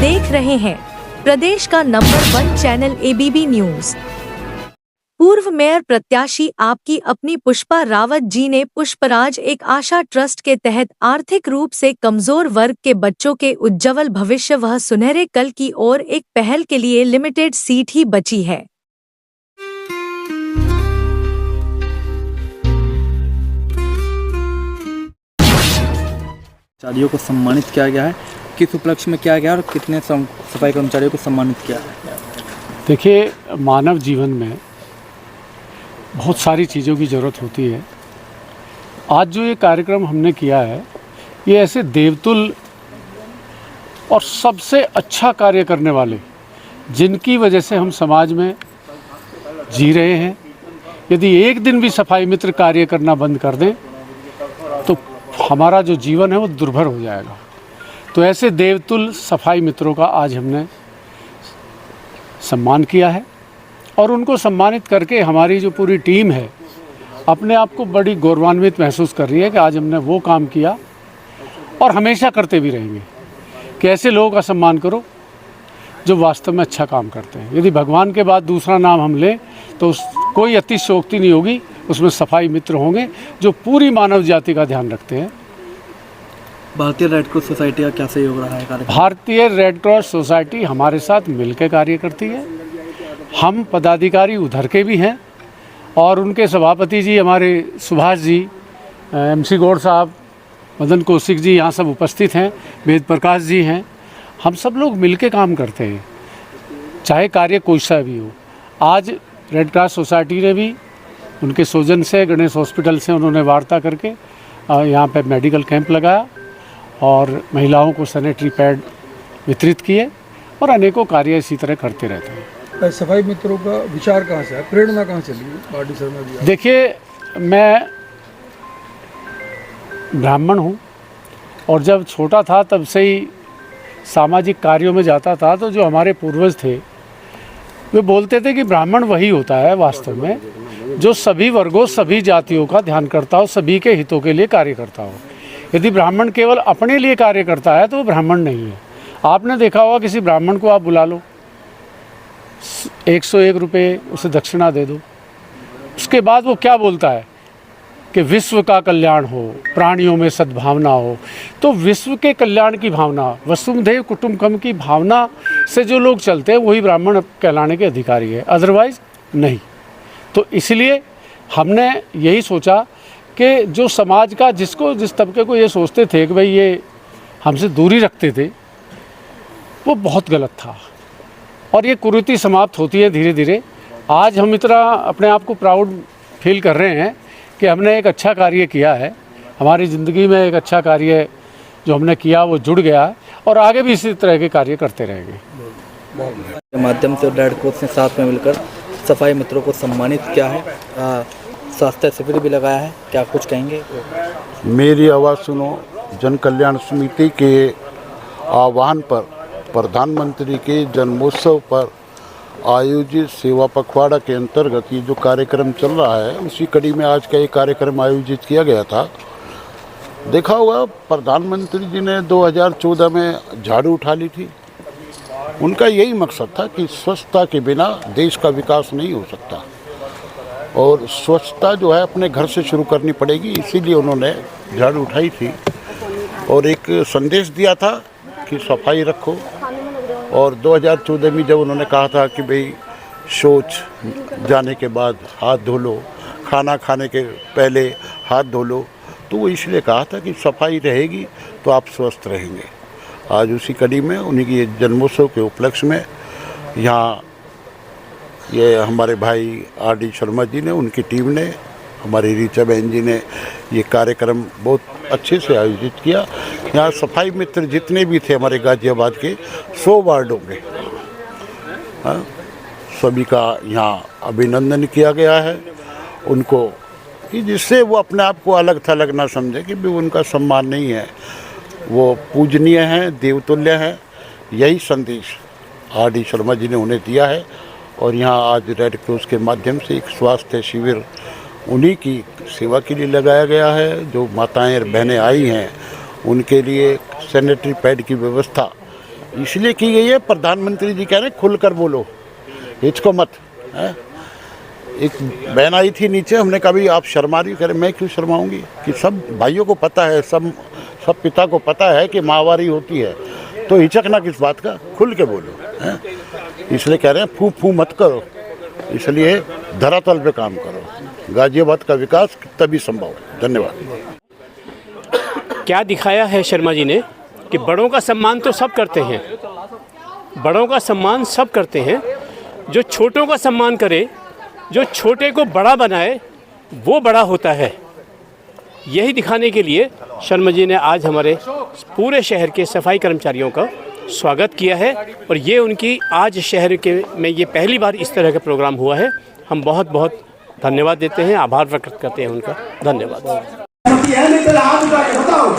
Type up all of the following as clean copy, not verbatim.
देख रहे हैं प्रदेश का नंबर 1 चैनल ABB न्यूज। पूर्व मेयर प्रत्याशी आपकी अपनी पुष्पा रावत जी ने पुष्पराज एक आशा ट्रस्ट के तहत आर्थिक रूप से कमजोर वर्ग के बच्चों के उज्ज्वल भविष्य व सुनहरे कल की ओर एक पहल के लिए लिमिटेड सीट ही बची है। कर्मचारियों को सम्मानित किया गया है, किस उपलक्ष्य में किया गया और कितने सफाई कर्मचारियों को सम्मानित किया है? देखिए, मानव जीवन में बहुत सारी चीज़ों की ज़रूरत होती है। आज जो ये कार्यक्रम हमने किया है, ये ऐसे देवतुल और सबसे अच्छा कार्य करने वाले, जिनकी वजह से हम समाज में जी रहे हैं, यदि एक दिन भी सफाई मित्र कार्य करना बंद कर दें तो हमारा जो जीवन है वो दुर्भर हो जाएगा। तो ऐसे देवतुल सफाई मित्रों का आज हमने सम्मान किया है और उनको सम्मानित करके हमारी जो पूरी टीम है अपने आप को बड़ी गौरवान्वित महसूस कर रही है कि आज हमने वो काम किया और हमेशा करते भी रहेंगे कि ऐसे लोगों का सम्मान करो जो वास्तव में अच्छा काम करते हैं। यदि भगवान के बाद दूसरा नाम हम लें तो कोई अतिशयोक्ति नहीं होगी, उसमें सफाई मित्र होंगे जो पूरी मानव जाति का ध्यान रखते हैं। भारतीय रेड क्रॉस सोसाइटी का क्या सहयोग रहा है कार्यक्रम? भारतीय रेड क्रॉस सोसाइटी हमारे साथ मिलकर कार्य करती है। हम पदाधिकारी उधर के भी हैं और उनके सभापति जी हमारे सुभाष जी, MC गौड़ साहब, मदन कौशिक जी यहाँ सब उपस्थित हैं, वेद प्रकाश जी हैं। हम सब लोग मिलके काम करते हैं, चाहे कार्य कोई सा भी हो। आज रेड क्रॉस सोसाइटी ने भी उनके सौजन से गणेश हॉस्पिटल से उन्होंने वार्ता करके यहाँ पे मेडिकल कैंप लगाया और महिलाओं को सैनिटरी पैड वितरित किए और अनेकों कार्य इसी तरह करते रहते हैं। सफाई मित्रों का विचार कहाँ से है, प्रेरणा कहाँ से ली? पार्टी शर्मा जी, देखिए, मैं ब्राह्मण हूँ और जब छोटा था तब से ही सामाजिक कार्यों में जाता था, तो जो हमारे पूर्वज थे वे बोलते थे कि ब्राह्मण वही होता है वास्तव में जो सभी वर्गों, सभी जातियों का ध्यान करता हो, सभी के हितों के लिए कार्य करता हो। यदि ब्राह्मण केवल अपने लिए कार्य करता है तो वो ब्राह्मण नहीं है। आपने देखा होगा, किसी ब्राह्मण को आप बुला लो, 101 रुपये उसे दक्षिणा दे दो, उसके बाद वो क्या बोलता है कि विश्व का कल्याण हो, प्राणियों में सद्भावना हो। तो विश्व के कल्याण की भावना, वसुधैव कुटुम्बकम की भावना से जो लोग चलते हैं वही ब्राह्मण कहलाने के अधिकारी है, अदरवाइज़ नहीं। तो इसलिए हमने यही सोचा कि जो समाज का जिस तबके को ये सोचते थे कि भाई ये हमसे दूरी रखते थे, वो बहुत गलत था और ये कुरीति समाप्त होती है धीरे धीरे। आज हम इतना अपने आप को प्राउड फील कर रहे हैं कि हमने एक अच्छा कार्य किया है, हमारी ज़िंदगी में एक अच्छा कार्य जो हमने किया वो जुड़ गया है और आगे भी इसी तरह के कार्य करते रहेंगे। के माध्यम से रेड क्रॉस ने साथ में मिलकर सफाई मित्रों को सम्मानित किया है, स्वास्थ्य शिविर भी लगाया है, क्या कुछ कहेंगे? मेरी आवाज़ सुनो जन कल्याण समिति के आह्वान पर प्रधानमंत्री के जन्मोत्सव पर आयोजित सेवा पखवाड़ा के अंतर्गत ये जो कार्यक्रम चल रहा है, उसी कड़ी में आज का एक कार्यक्रम आयोजित किया गया था। देखा होगा, प्रधानमंत्री जी ने 2014 में झाड़ू उठा ली थी। उनका यही मकसद था कि स्वच्छता के बिना देश का विकास नहीं हो सकता और स्वच्छता जो है अपने घर से शुरू करनी पड़ेगी, इसीलिए उन्होंने झाड़ू उठाई थी और एक संदेश दिया था कि सफाई रखो। और 2014 में जब उन्होंने कहा था कि भाई शौच जाने के बाद हाथ धो लो, खाना खाने के पहले हाथ धो लो, तो वो इसलिए कहा था कि सफाई रहेगी तो आप स्वस्थ रहेंगे। आज उसी कड़ी में उन्हीं की जन्मोत्सव के उपलक्ष्य में यहाँ ये हमारे भाई RD शर्मा जी ने, उनकी टीम ने, हमारी ऋचा बहन जी ने ये कार्यक्रम बहुत अच्छे से आयोजित किया। यहाँ सफाई मित्र जितने भी थे हमारे गाजियाबाद के 100 वार्डों के, सभी का यहाँ अभिनंदन किया गया है उनको, कि जिससे वो अपने आप को अलग थलग ना समझे कि भी उनका सम्मान नहीं है, वो पूजनीय हैं, देवतुल्य हैं। यही संदेश RD शर्मा जी ने उन्हें दिया है और यहाँ आज रेड क्रॉस के माध्यम से एक स्वास्थ्य शिविर उन्हीं की सेवा के लिए लगाया गया है। जो माताएं बहनें आई हैं उनके लिए सैनिटरी पैड की व्यवस्था इसलिए की गई है। प्रधानमंत्री जी कह रहे हैं खुलकर बोलो, हिचको मत। है? एक बहन आई थी नीचे, हमने कहा भी आप शर्मा रही, कह रहे मैं क्यों शर्माऊंगी, कि सब भाइयों को पता है, सब पिता को पता है कि माहवारी होती है, तो हिचकना किस बात का, खुल के बोलो। है? इसलिए कह रहे हैं फू फू मत करो, इसलिए धरातल पे काम करो। गाजियाबाद का विकास तभी संभव है। धन्यवाद। क्या दिखाया है शर्मा जी ने कि बड़ों का सम्मान तो सब करते हैं, बड़ों का सम्मान सब करते हैं, जो छोटों का सम्मान करे, जो छोटे को बड़ा बनाए, वो बड़ा होता है। यही दिखाने के लिए शर्मा जी ने आज हमारे पूरे शहर के सफाई कर्मचारियों का स्वागत किया है और ये उनकी आज शहर के में ये पहली बार इस तरह का प्रोग्राम हुआ है। हम बहुत बहुत धन्यवाद देते हैं, आभार प्रकट करते हैं उनका। धन्यवाद। हाथ उठा के बताओ,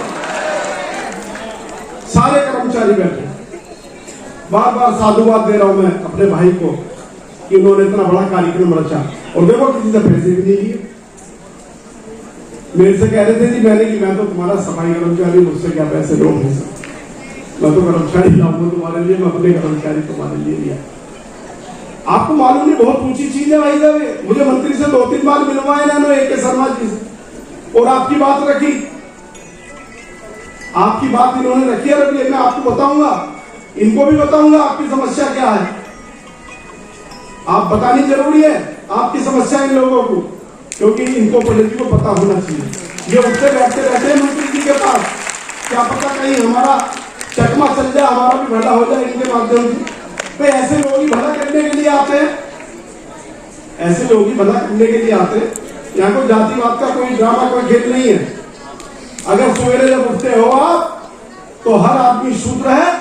सारे कर्मचारी बैठे, बार बार साधुवाद दे रहा हूं मैं अपने भाई को कि उन्होंने इतना बड़ा कार्यक्रम रचा और देखो किसी से पैसे भी नहीं लिए। मेरे से कह रहे थे जी मैंने कि मैं तो तुम्हारा सफाई कर्मचारी, मुझसे क्या पैसे लोग नहीं सकते, मैं तो कर्मचारी लाऊंगा तुम्हारे लिए, मैं अपने कर्मचारी तुम्हारे लिए लिया। आपको मालूम नहीं, बहुत ऊंची चीज है भाई साहब। मुझे मंत्री से 2-3 बार मिलवाए ना AK शर्मा जी से, और आपकी बात रखी, आपकी बात इन्होंने रखी है। अभी मैं आपको बताऊंगा, इनको भी बताऊंगा आपकी समस्या क्या है। आप बतानी जरूरी है आपकी समस्या इन लोगों को, क्योंकि इनको पॉलिसी को पता होना चाहिए। ये उठते बैठते रहते हैं मंत्री जी के पास, क्या पता कहीं हमारा चकमा चल जाए, हमारा भी भला हो जाए इनके माध्यम से। तो ऐसे लोग ही भला करने के लिए आते हैं, ऐसे लोग ही भला करने के लिए आते हैं। यहाँ कोई जातिवाद का कोई ड्रामा, कोई खेल नहीं है। अगर सवेरे जब उठते हो आप, तो हर आदमी शूद्र है,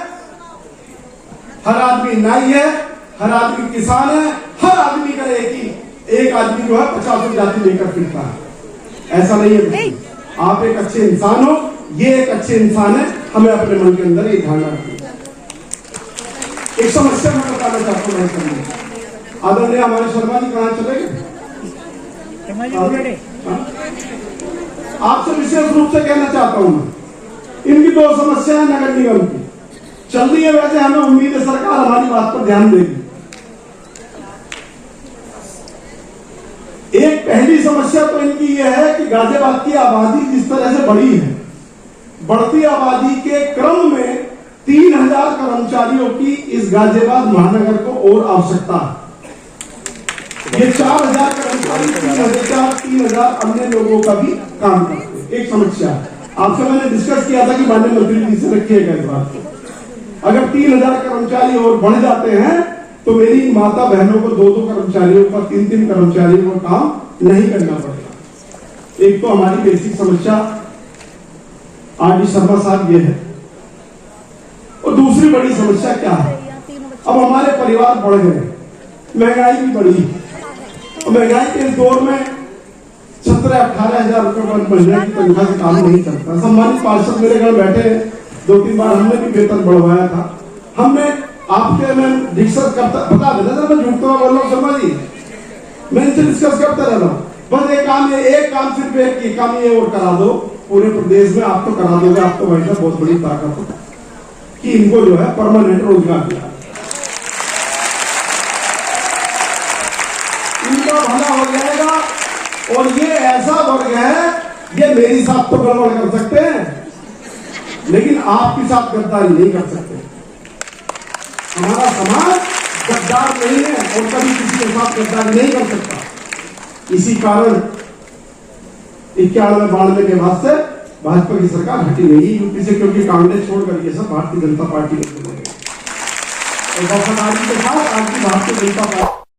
हर आदमी नाई है, हर आदमी किसान है, हर आदमी का एक आदमी जो है 50 जाति लेकर फिरता है। ऐसा नहीं है, आप एक अच्छे इंसान हो, ये एक अच्छे इंसान है। हमें अपने मन के अंदर ये धारणा रखनी। एक समस्या मैं बताना चाहता हूँ, आदरणीय हमारे शर्मा जी कहाँ चले गए? आपसे विशेष रूप से कहना चाहता हूं मैं, इनकी 2 समस्याएं नगर निगम की चल रही है। वैसे हमें उम्मीद है सरकार हमारी बात पर ध्यान देगी। एक पहली समस्या तो इनकी यह है कि गाजियाबाद की आबादी जिस तरह से बढ़ी है, बढ़ती आबादी के क्रम में 3000 कर्मचारियों की इस गाजियाबाद महानगर को और आवश्यकता है। ये 4000 कर्मचारी 3000 अन्य लोगों का भी काम करते हैं। एक समस्या आपसे मैंने डिस्कस किया था कि माननीय मंत्री जी से रखिएगा इस बात को। अगर 3000 कर्मचारी और बढ़ जाते हैं तो मेरी माता बहनों को 2-2 कर्मचारियों का, 3-3 कर्मचारियों का काम नहीं करना पड़ेगा। एक तो हमारी बेसिक समस्या RD शर्मा साहब ये है, और दूसरी बड़ी समस्या क्या है, अब हमारे परिवार बढ़ गए, महंगाई भी बढ़ी, और महंगाई के इस दौर में 17-18 हजार रुपए महीने की तनख्वाह से काम नहीं चलता। सम्मानित पार्षद मेरे घर बैठे हैं, 2-3 बार हमने भी वेतन बढ़वाया था। हमने आपके मैं डिस्कस करता, बता देना सर मैं झूठ तो बोल रहा हूँ शर्मा जी, मैं इनसे डिस्कस करता रह रहा हूँ। बस एक काम सिर्फ एक काम ये और करा दो पूरे प्रदेश में, आप तो करा दोगे, आप तो वैसा बहुत बड़ी ताकत हो कि इनको जो है परमानेंट रोजगार दिया, इनका भला हो जाएगा। और ये ऐसा वर्ग है, ये मेरी साथ तो गड़बड़ कर सकते हैं, लेकिन आपके साथ गद्दारी नहीं कर सकते। हमारा समाज गद्दार नहीं है और कभी किसी के साथ गद्दारी नहीं कर सकता। इसी कारण 91-92 के बाद से भाजपा की सरकार हटी नहीं यूपी से, क्योंकि कांग्रेस छोड़कर ये सब भारतीय जनता पार्टी में चले गए और वफादारी के साथ आज की भारतीय जनता पार्टी